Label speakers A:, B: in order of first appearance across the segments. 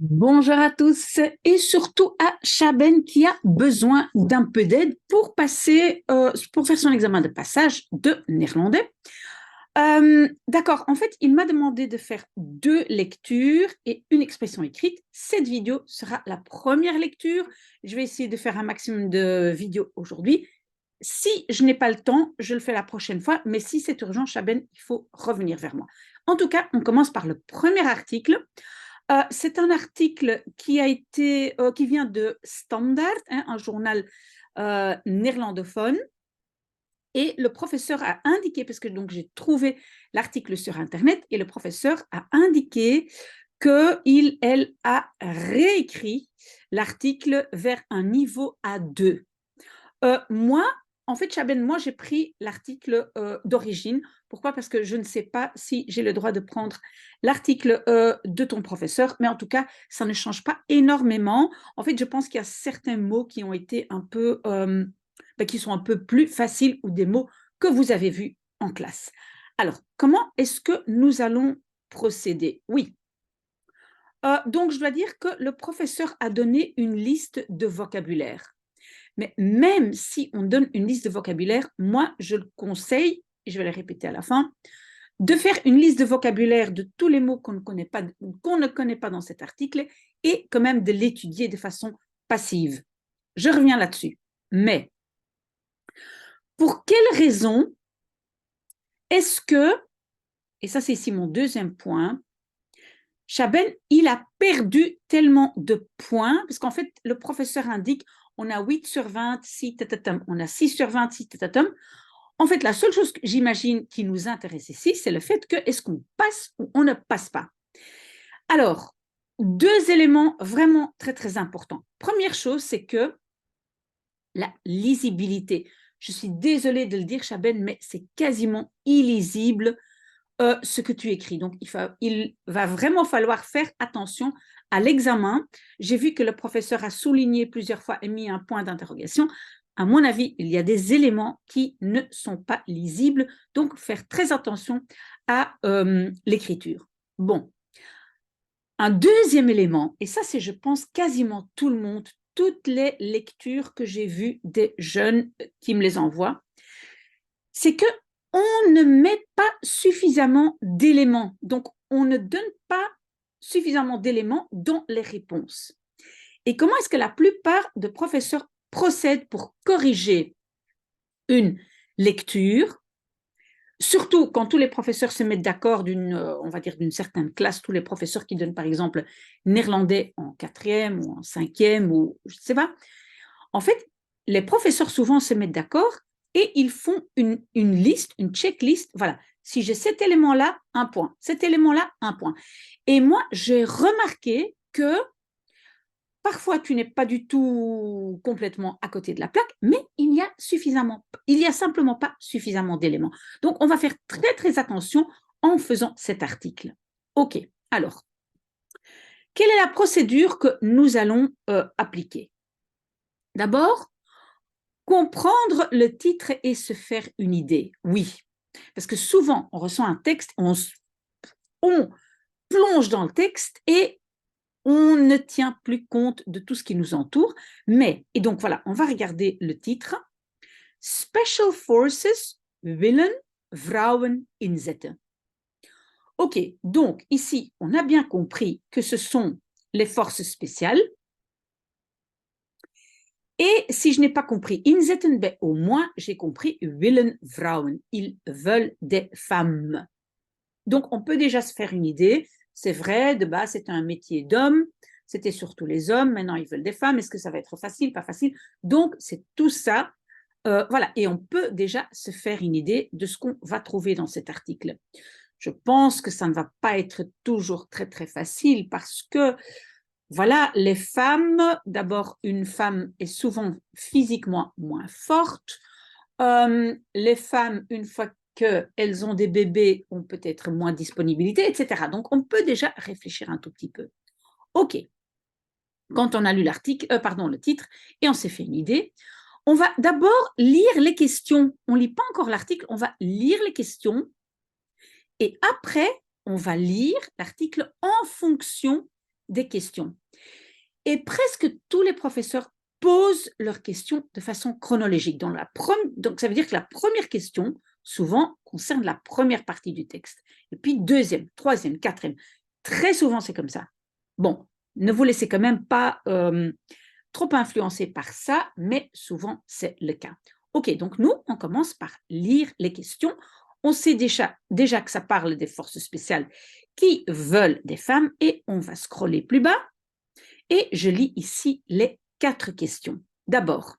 A: Bonjour à tous et surtout à Chaben qui a besoin d'un peu d'aide pour pour faire son examen de passage de néerlandais. D'accord, en fait, il m'a demandé de faire 2 lectures et une expression écrite. Cette vidéo sera la première lecture. Je vais essayer de faire un maximum de vidéos aujourd'hui. Si je n'ai pas le temps, je le fais la prochaine fois, mais si c'est urgent, Chaben, il faut revenir vers moi. En tout cas, on commence par le premier article. C'est un article qui vient de Standard, hein, un journal néerlandophone. Et le professeur a indiqué, parce que donc j'ai trouvé l'article sur Internet, et le professeur a indiqué elle a réécrit l'article vers un niveau A2. Moi, en fait, Chaben, moi, j'ai pris l'article d'origine. Pourquoi? Parce que je ne sais pas si j'ai le droit de prendre l'article de ton professeur, mais en tout cas, ça ne change pas énormément. En fait, je pense qu'il y a certains mots qui ont été qui sont un peu plus faciles ou des mots que vous avez vus en classe. Alors, comment est-ce que nous allons procéder? Oui. Donc, je dois dire que le professeur a donné une liste de vocabulaire. Mais même si on donne une liste de vocabulaire, moi, je le conseille, et je vais le répéter à la fin, de faire une liste de vocabulaire de tous les mots qu'on ne connaît pas dans cet article et quand même de l'étudier de façon passive. Je reviens là-dessus. Mais pour quelle raison est-ce que, et ça c'est ici mon deuxième point, Chaben, il a perdu tellement de points, parce qu'en fait, le professeur indique, on a 8 sur 20, si tatatum, on a 6 sur 20, si tatatum. En fait, la seule chose que j'imagine qui nous intéresse ici, c'est le fait que est-ce qu'on passe ou on ne passe pas. Alors, 2 éléments vraiment très, très importants. Première chose, c'est que la lisibilité. Je suis désolée de le dire, Chaben, mais c'est quasiment illisible ce que tu écris. Donc, il va vraiment falloir faire attention à l'examen. J'ai vu que le professeur a souligné plusieurs fois et mis un point d'interrogation. À mon avis, il y a des éléments qui ne sont pas lisibles, donc faire très attention à l'écriture. Bon, un deuxième élément, et ça c'est, je pense, quasiment tout le monde, toutes les lectures que j'ai vues des jeunes qui me les envoient, c'est que on ne met pas suffisamment d'éléments. Donc, on ne donne pas suffisamment d'éléments dans les réponses. Et comment est-ce que la plupart de professeurs procèdent pour corriger une lecture, surtout quand tous les professeurs se mettent d'accord on va dire d'une certaine classe, tous les professeurs qui donnent par exemple néerlandais en 4e ou en 5e ou je ne sais pas. En fait, les professeurs souvent se mettent d'accord et ils font une liste, une checklist. Voilà, si j'ai cet élément-là, un point. Cet élément-là, un point. Et moi, j'ai remarqué que parfois, tu n'es pas du tout complètement à côté de la plaque, mais il y a simplement pas suffisamment d'éléments. Donc, on va faire très, très attention en faisant cet article. OK, alors, quelle est la procédure que nous allons appliquer? D'abord, comprendre le titre et se faire une idée, oui. Parce que souvent, on reçoit un texte, on plonge dans le texte et on ne tient plus compte de tout ce qui nous entoure. Et donc voilà, on va regarder le titre. Special Forces willen vrouwen inzetten. Ok, donc ici, on a bien compris que ce sont les forces spéciales. Et si je n'ai pas compris inzetten, ben, au moins j'ai compris willen vrouwen. Ils veulent des femmes. Donc on peut déjà se faire une idée. C'est vrai, de base, c'est un métier d'homme. C'était surtout les hommes. Maintenant, ils veulent des femmes. Est-ce que ça va être facile, pas facile? Donc, c'est tout ça. Voilà. Et on peut déjà se faire une idée de ce qu'on va trouver dans cet article. Je pense que ça ne va pas être toujours très, très facile parce que voilà, les femmes, d'abord, une femme est souvent physiquement moins forte. Les femmes, une fois qu'elles ont des bébés, ont peut-être moins de disponibilité, etc. Donc, on peut déjà réfléchir un tout petit peu. OK, quand on a lu le titre, et on s'est fait une idée, on va d'abord lire les questions. On ne lit pas encore l'article, on va lire les questions, et après, on va lire l'article en fonction des questions. Et presque tous les professeurs posent leurs questions de façon chronologique. Donc, ça veut dire que la première question, souvent, concerne la première partie du texte. Et puis, deuxième, troisième, quatrième. Très souvent, c'est comme ça. Bon, ne vous laissez quand même pas trop influencer par ça, mais souvent, c'est le cas. OK, donc nous, on commence par lire les questions. On sait déjà que ça parle des forces spéciales qui veulent des femmes et on va scroller plus bas. Et je lis ici les 4 questions. D'abord,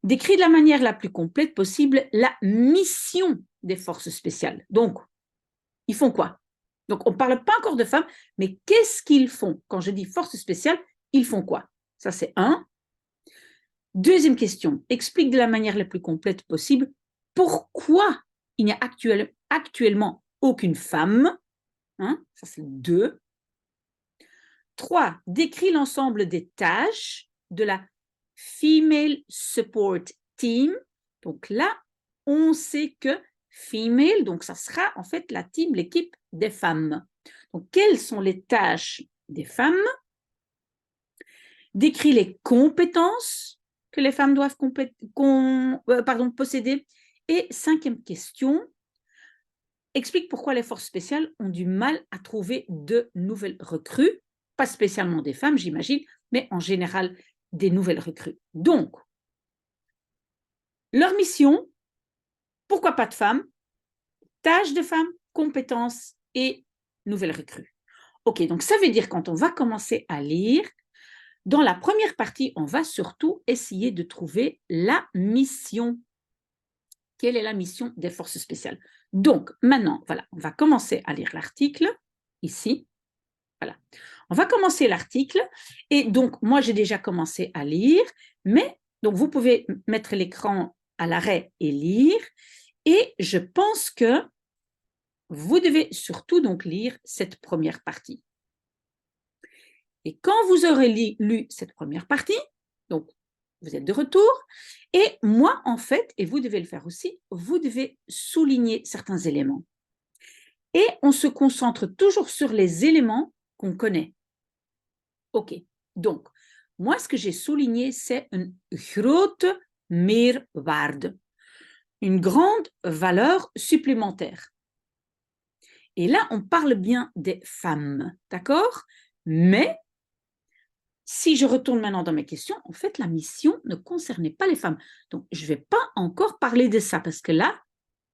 A: décris de la manière la plus complète possible la mission des forces spéciales. Donc, ils font quoi? Donc, on ne parle pas encore de femmes, mais qu'est-ce qu'ils font? Quand je dis forces spéciales, ils font quoi? Ça, c'est un. Deuxième question, explique de la manière la plus complète possible pourquoi il n'y a actuellement aucune femme. Hein? Ça, c'est 2. 3. Décris l'ensemble des tâches de la Female Support Team. Donc là, on sait que female, donc ça sera en fait la team, l'équipe des femmes. Donc, quelles sont les tâches des femmes? Décris les compétences que les femmes doivent posséder. Et 5e question, explique pourquoi les forces spéciales ont du mal à trouver de nouvelles recrues, pas spécialement des femmes, j'imagine, mais en général des nouvelles recrues. Donc, leur mission, pourquoi pas de femmes, tâches de femmes, compétences et nouvelles recrues. Ok, donc ça veut dire quand on va commencer à lire, dans la première partie, on va surtout essayer de trouver la mission. Quelle est la mission des forces spéciales? Donc, maintenant, voilà, on va commencer à lire l'article, ici. Voilà. On va commencer l'article. Et donc, moi, j'ai déjà commencé à lire, mais donc vous pouvez mettre l'écran à l'arrêt et lire. Et je pense que vous devez surtout donc lire cette première partie. Et quand vous aurez lu cette première partie, donc vous êtes de retour, et moi, en fait, et vous devez le faire aussi, vous devez souligner certains éléments. Et on se concentre toujours sur les éléments qu'on connaît. OK, donc, moi, ce que j'ai souligné, c'est une grote meerwaarde, une grande valeur supplémentaire. Et là, on parle bien des femmes, d'accord? Mais si je retourne maintenant dans mes questions, en fait, la mission ne concernait pas les femmes. Donc, je ne vais pas encore parler de ça parce que là,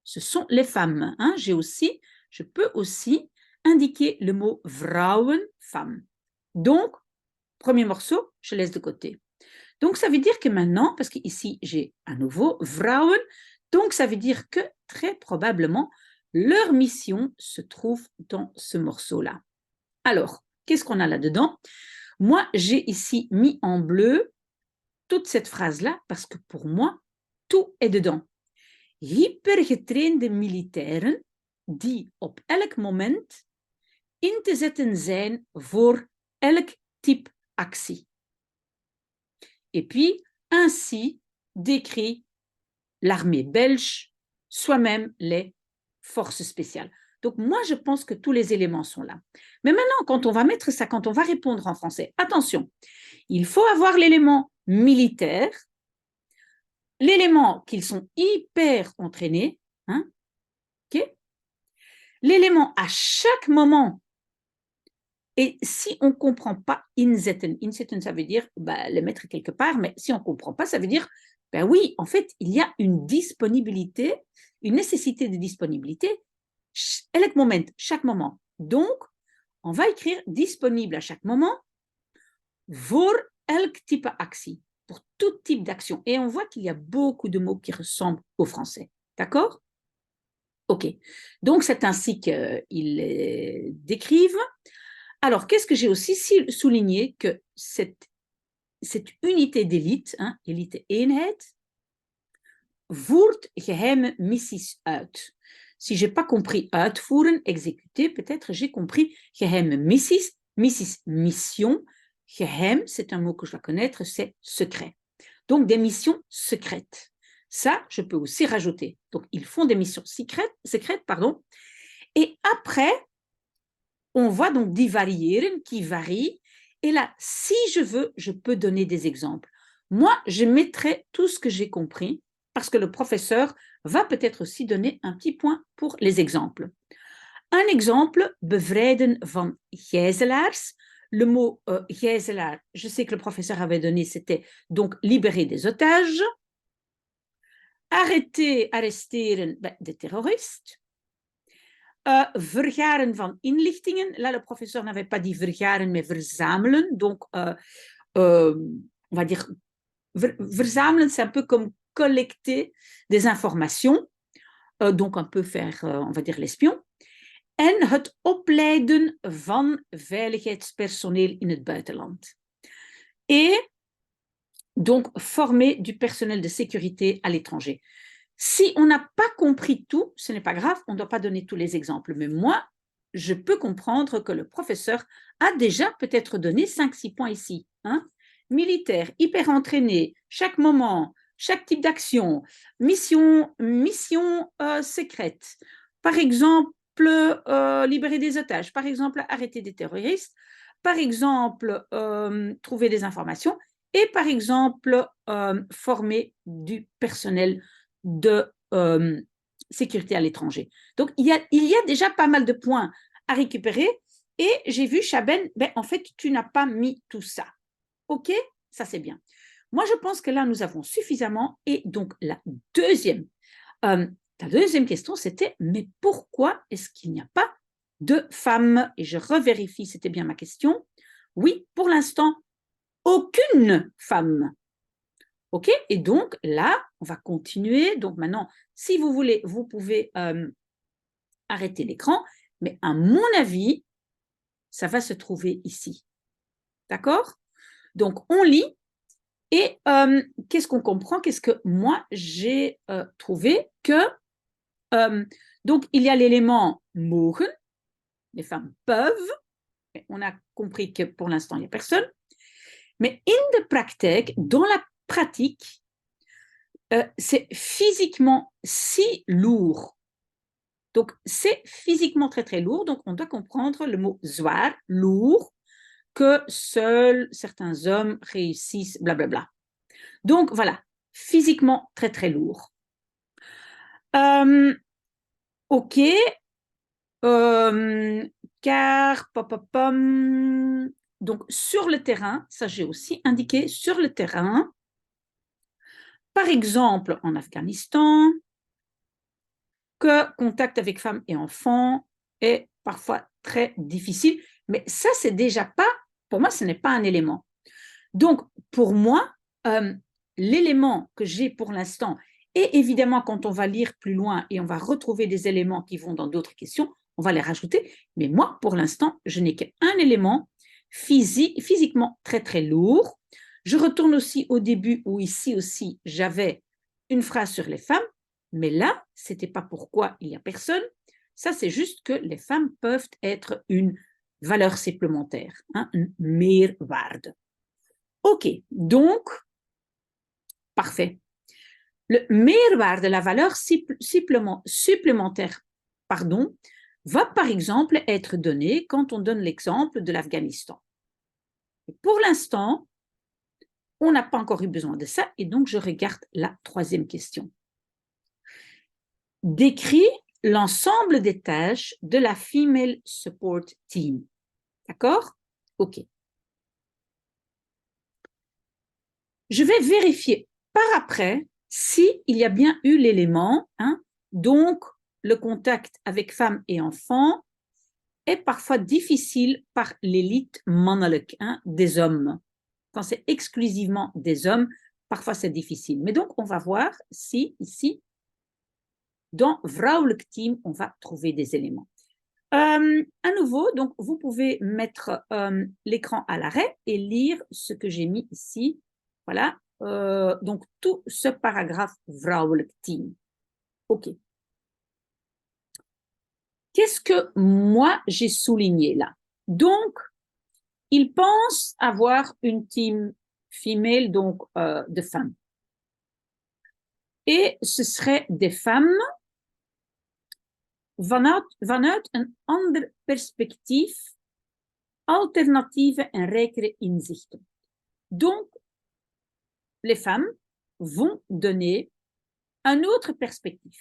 A: ce sont les femmes. Hein? Je peux aussi indiquer le mot vrouwen, femme. Donc, premier morceau, je laisse de côté. Donc, ça veut dire que maintenant, parce qu'ici, j'ai à nouveau vrouwen, donc ça veut dire que très probablement, leur mission se trouve dans ce morceau-là. Alors, qu'est-ce qu'on a là-dedans? Moi, j'ai ici mis en bleu toute cette phrase-là parce que pour moi, tout est dedans. Hypergetrainde militairen die op elk moment in te zetten zijn voor elk type actie. Et puis, ainsi décrit l'armée belge, soit-même les forces spéciales. Donc, moi, je pense que tous les éléments sont là. Mais maintenant, quand on va mettre ça, quand on va répondre en français, attention, il faut avoir l'élément militaire, l'élément qu'ils sont hyper entraînés, hein, okay? L'élément à chaque moment. Et si on ne comprend pas inzetten, ça veut dire le mettre quelque part, mais si on ne comprend pas, ça veut dire, ben oui, en fait, il y a une disponibilité, une nécessité de disponibilité, chaque moment. Donc, on va écrire disponible à chaque moment, voor elk type actie, pour tout type d'action. Et on voit qu'il y a beaucoup de mots qui ressemblent au français. D'accord? OK. Donc, c'est ainsi qu'ils décrivent. Alors, qu'est-ce que j'ai aussi souligné? Que cette unité d'élite, hein, élite-eenheid, voert geheime missies uit. Si je n'ai pas compris uitvoeren, exécuter, peut-être j'ai compris geheime missies, mission. Geheim, c'est un mot que je dois connaître, c'est secret. Donc, des missions secrètes. Ça, je peux aussi rajouter. Donc, ils font des missions secrètes, Et après, on voit donc die variëren qui varient. Et là, si je veux, je peux donner des exemples. Moi, je mettrai tout ce que j'ai compris parce que le professeur va peut-être aussi donner un petit point pour les exemples. Un exemple, bevrijden van gijzelaars. Le mot gijzelaar, je sais que le professeur avait donné, c'était donc libérer des otages. Arrêter, arresteren des terroristes. Vergaren van inlichtingen. Là, le professeur n'avait pas dit vergaren, mais verzamelen. Donc, on va dire, verzamelen, c'est un peu comme collecter des informations. Donc, un peu faire, on va dire, l'espion. En het opleiden van veiligheidspersoneel in het buitenland. Et donc, former du personnel de sécurité à l'étranger. Si on n'a pas compris tout, ce n'est pas grave, on ne doit pas donner tous les exemples. Mais moi, je peux comprendre que le professeur a déjà peut-être donné 5-6 points ici. Hein? Militaire, hyper entraîné, chaque moment, chaque type d'action, mission secrète. Par exemple, libérer des otages. Par exemple, arrêter des terroristes. Par exemple, trouver des informations. Et par exemple, former du personnel de sécurité à l'étranger. Donc, il y a déjà pas mal de points à récupérer. Et j'ai vu, Chaben, en fait, tu n'as pas mis tout ça. OK? Ça, c'est bien. Moi, je pense que là, nous avons suffisamment. Et donc, la deuxième question, c'était, mais pourquoi est-ce qu'il n'y a pas de femmes? Et je revérifie, c'était bien ma question. Oui, pour l'instant, aucune femme. OK? Et donc, là, on va continuer. Donc, maintenant, si vous voulez, vous pouvez arrêter l'écran. Mais à mon avis, ça va se trouver ici. D'accord? Donc, on lit. Et qu'est-ce qu'on comprend? Qu'est-ce que moi, j'ai trouvé que... donc, il y a l'élément mogen. Les femmes peuvent. Mais on a compris que pour l'instant, il n'y a personne. Mais in de praktijk, dans la pratique, c'est physiquement si lourd. Donc, c'est physiquement très, très lourd. Donc, on doit comprendre le mot zwaar, lourd, que seuls certains hommes réussissent, blablabla. Donc, voilà, physiquement très, très lourd. OK. Car, donc, sur le terrain, ça j'ai aussi indiqué, sur le terrain, par exemple, en Afghanistan, que contact avec femmes et enfants est parfois très difficile. Mais ça, c'est déjà pas, pour moi, ce n'est pas un élément. Donc, pour moi, l'élément que j'ai pour l'instant, et évidemment, quand on va lire plus loin et on va retrouver des éléments qui vont dans d'autres questions, on va les rajouter. Mais moi, pour l'instant, je n'ai qu'un élément physiquement très, très lourd. Je retourne aussi au début où ici aussi, j'avais une phrase sur les femmes. Mais là, ce n'était pas pourquoi il n'y a personne. Ça, c'est juste que les femmes peuvent être une valeur supplémentaire, hein, une meerwaarde. OK, donc, parfait. Le meerwaarde, la valeur supplémentaire, va par exemple être donné quand on donne l'exemple de l'Afghanistan. Pour l'instant, on n'a pas encore eu besoin de ça et donc je regarde la troisième question. Décrit l'ensemble des tâches de la Female Support Team. D'accord? OK. Je vais vérifier par après s'il y a bien eu l'élément, hein, donc le contact avec femmes et enfants est parfois difficile par l'élite mannelijk, hein, des hommes. Quand c'est exclusivement des hommes, parfois c'est difficile. Mais donc, on va voir si ici, dans vrouwelijk team, on va trouver des éléments. À nouveau, donc, vous pouvez mettre l'écran à l'arrêt et lire ce que j'ai mis ici. Voilà. Donc, tout ce paragraphe vrouwelijk team. OK. Qu'est-ce que moi, j'ai souligné là? Donc, il pense avoir une team femelle, donc de femmes. Et ce serait des femmes vanuit een ander perspectief alternatieve en rijkere inzichten. Donc, les femmes vont donner un autre perspective.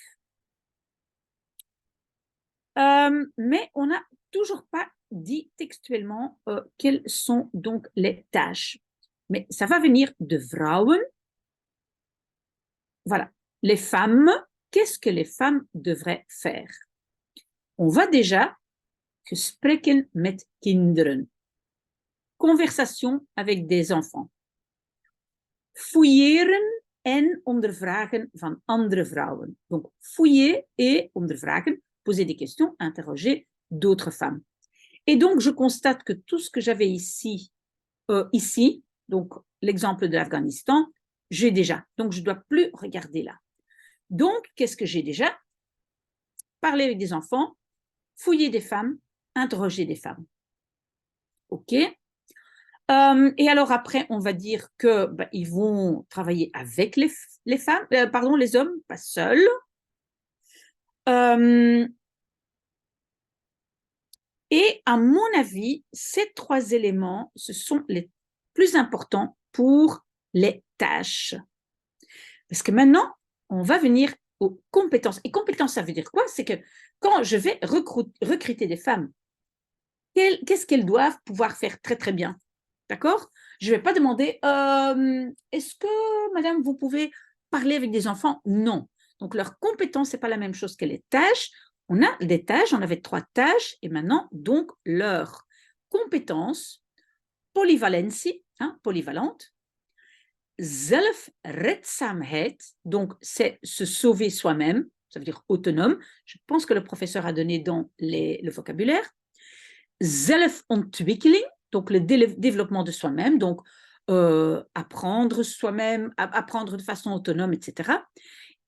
A: Mais on n'a toujours pas dit textuellement quelles sont donc les tâches. Mais ça va venir de vrouwen. Voilà. Les femmes, qu'est-ce que les femmes devraient faire? On va déjà gesprekken met kinderen. Conversation avec des enfants. Fouilleren en ondervragen van andere vrouwen. Donc, fouiller et ondervragen, poser des questions, interroger d'autres femmes. Et donc, je constate que tout ce que j'avais ici, donc l'exemple de l'Afghanistan, j'ai déjà. Donc, je ne dois plus regarder là. Donc, qu'est-ce que j'ai déjà? Parler avec des enfants, fouiller des femmes, interroger des femmes. OK. Et alors après, on va dire que ils vont travailler avec les femmes, les hommes, pas seuls. Et à mon avis, ces trois éléments, ce sont les plus importants pour les tâches. Parce que maintenant, on va venir aux compétences. Et compétences, ça veut dire quoi? C'est que quand je vais recruter des femmes, qu'est-ce qu'elles doivent pouvoir faire très très bien? D'accord? Je ne vais pas demander, est-ce que, madame, vous pouvez parler avec des enfants? Non. Donc, leurs compétences, ce n'est pas la même chose que les tâches. On a des tâches, on avait 3 tâches, et maintenant, donc, leurs compétences, polyvalentie, polyvalente, zelfredzaamheid, donc c'est se sauver soi-même, ça veut dire autonome. Je pense que le professeur a donné dans le vocabulaire. Zelfontwikkeling, donc le développement de soi-même, donc apprendre soi-même, apprendre de façon autonome, etc.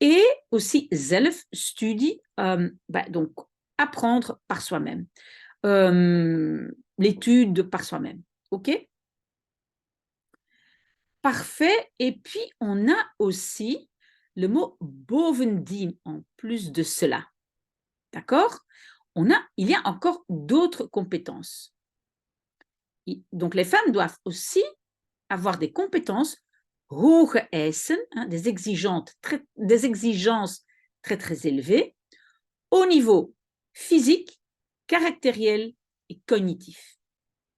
A: Et aussi zelfstudie, donc apprendre par soi-même, l'étude par soi-même. OK? Parfait. Et puis, on a aussi le mot bovendien en plus de cela. D'accord? Il y a encore d'autres compétences. Donc, les femmes doivent aussi avoir des compétences hoge eisen, des exigences très, très élevées au niveau physique, caractériel et cognitif.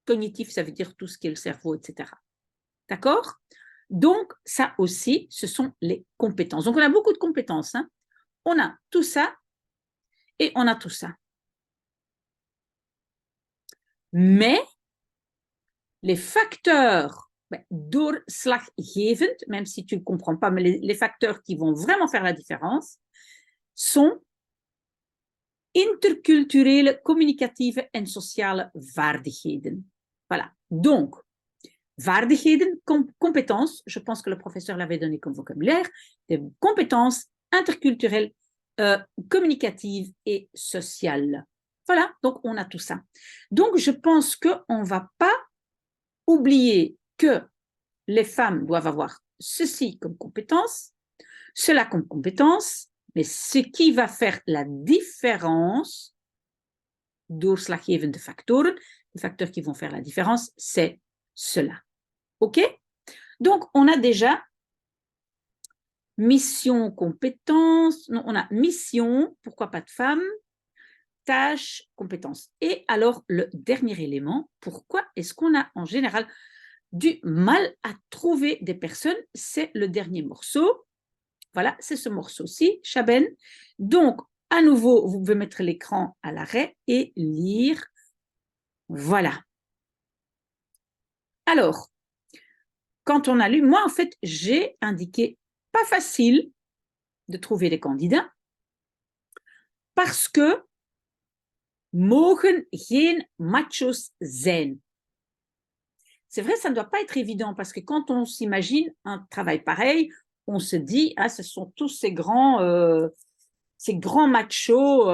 A: Cognitif, ça veut dire tout ce qui est le cerveau, etc. D'accord? Donc, ça aussi, ce sont les compétences. Donc, on a beaucoup de compétences. On a tout ça et on a tout ça. Mais les facteurs doorslaggevend, même si tu ne comprends pas, mais les facteurs qui vont vraiment faire la différence, sont interculturele, communicatieve en sociale vaardigheden. Voilà. Donc, vaardigheden, compétences, je pense que le professeur l'avait donné comme vocabulaire, des compétences interculturelles, communicatives et sociales. Voilà, donc on a tout ça. Donc, je pense qu'on ne va pas oublier que les femmes doivent avoir ceci comme compétence, cela comme compétence, mais ce qui va faire la différence, doorslaggevende factoren, les facteurs qui vont faire la différence, c'est cela. OK? Donc, on a déjà mission, compétence, non, on a mission, pourquoi pas de femme, tâche, compétence. Et alors, le dernier élément, pourquoi est-ce qu'on a en général du mal à trouver des personnes? C'est le dernier morceau. Voilà, c'est ce morceau-ci, Chaben. Donc, à nouveau, vous pouvez mettre l'écran à l'arrêt et lire. Voilà. Alors, quand on a lu, moi, en fait, j'ai indiqué pas facile de trouver des candidats parce que mogen geen machos zijn. C'est vrai, ça ne doit pas être évident parce que quand on s'imagine un travail pareil, on se dit, ce sont tous ces grands machos,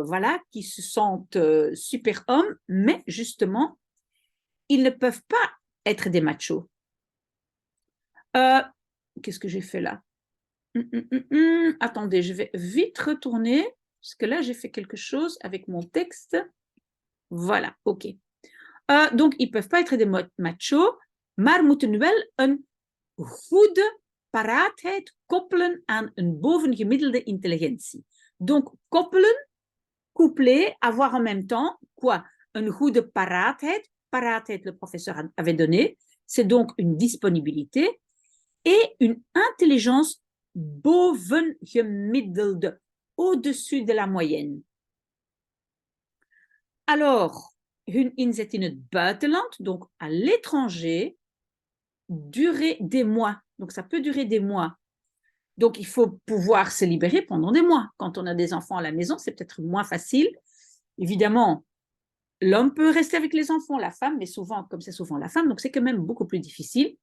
A: voilà, qui se sentent super hommes, mais justement, ils ne peuvent pas être des machos. Qu'est-ce que j'ai fait là? Attendez, je vais vite retourner. parce que là, j'ai fait quelque chose avec mon texte. Voilà, ok. Donc, ils ne peuvent pas être des machos, maar moeten wel een goede paraatheid koppelen aan een bovengemiddelde intelligentie. Donc, koppelen, coupler, avoir en même temps, quoi? Une goede paraatheid. Paraatheid, le professeur avait donné. C'est donc une disponibilité et une intelligence bovengemiddelde, au-dessus de la moyenne. Alors, hun inzet in het buitenland, donc à l'étranger, durer des mois. Donc, ça peut durer des mois. Donc, il faut pouvoir se libérer pendant des mois. Quand on a des enfants à la maison, c'est peut-être moins facile. Évidemment, l'homme peut rester avec les enfants, la femme, mais souvent, comme c'est souvent la femme, donc c'est quand même beaucoup plus difficile.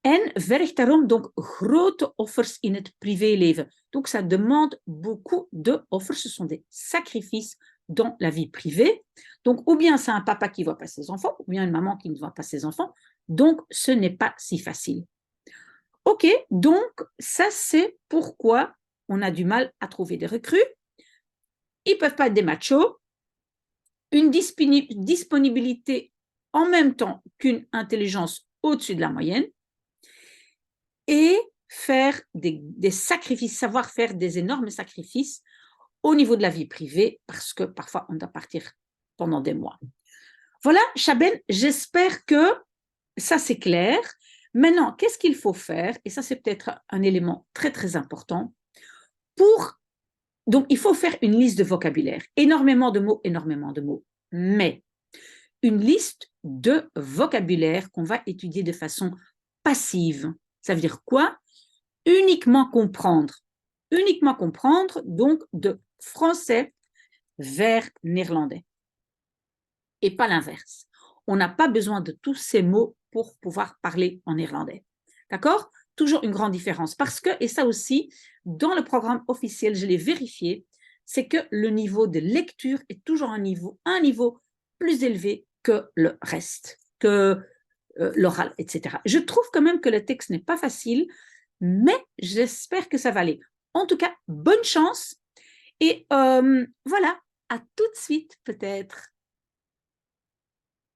A: En vergt daarom donc grote offers in het privéleven. Donc, ça demande beaucoup de offers. Ce sont des sacrifices dans la vie privée. Donc, ou bien c'est un papa qui ne voit pas ses enfants, ou bien une maman qui ne voit pas ses enfants. Donc, ce n'est pas si facile. Ok, donc ça, c'est pourquoi on a du mal à trouver des recrues. Ils ne peuvent pas être des machos. Une disponibilité en même temps qu'une intelligence au-dessus de la moyenne. Et faire des sacrifices, savoir faire des énormes sacrifices au niveau de la vie privée, parce que parfois on doit partir pendant des mois. Voilà, Chaben, j'espère que ça c'est clair. Maintenant, qu'est-ce qu'il faut faire? Et ça c'est peut-être un élément très très important. Donc il faut faire une liste de vocabulaire. Énormément de mots. Mais une liste de vocabulaire qu'on va étudier de façon passive. Ça veut dire quoi? Uniquement comprendre, donc de français vers néerlandais. Et pas l'inverse. On n'a pas besoin de tous ces mots pour pouvoir parler en néerlandais. D'accord? Toujours une grande différence. Parce que, et ça aussi, dans le programme officiel, je l'ai vérifié, c'est que le niveau de lecture est toujours un niveau plus élevé que le reste, que l'oral, etc. Je trouve quand même que le texte n'est pas facile, mais j'espère que ça va aller. En tout cas, bonne chance et voilà, à tout de suite peut-être.